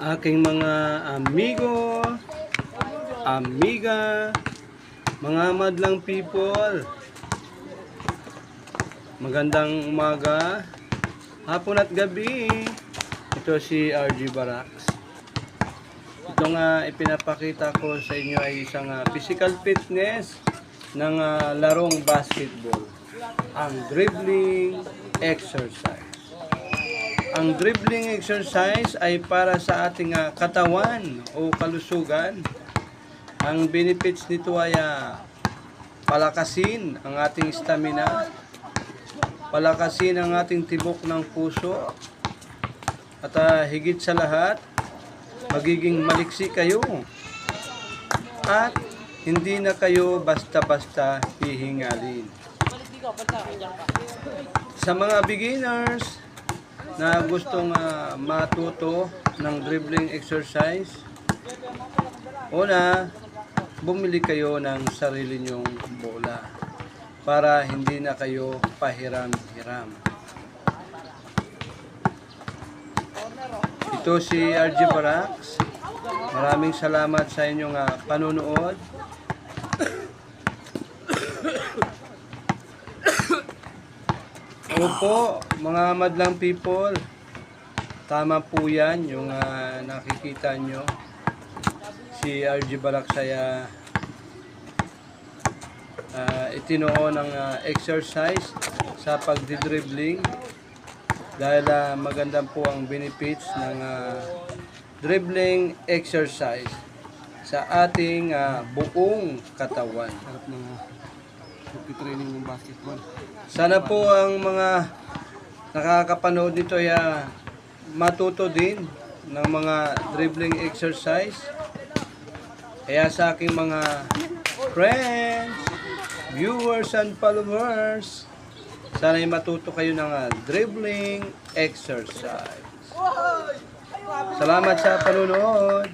Aking mga amigo, amiga, mga madlang people, magandang umaga, hapon at gabi. Ito si RG Barracks. Ito nga ipinapakita ko sa inyo ay isang physical fitness ng larong basketball, ang dribbling exercise. Ang dribbling exercise ay para sa ating katawan o kalusugan. Ang benefits nito ay palakasin ang ating stamina, palakasin ang ating tibok ng puso, at higit sa lahat, magiging maliksi kayo at hindi na kayo basta-basta hihingalin. Sa mga beginners na gustong matuto ng dribbling exercise, una, bumili kayo ng sarili nyong bola para hindi na kayo pahiram-hiram. Ito si RG Barracks. Maraming salamat sa inyong panunood. Opo, mga madlang people, tama po yan yung nakikita nyo. Si RG Barracks ay itinuo ng exercise sa pagdidribbling dahil maganda po ang benefits ng dribbling exercise sa ating buong katawan. Training ng basketball. Sana po ang mga nakakapanood nito ay matuto din ng mga dribbling exercise. Kaya sa aking mga friends, viewers and followers, sana ay matuto kayo ng dribbling exercise. Salamat sa panunood.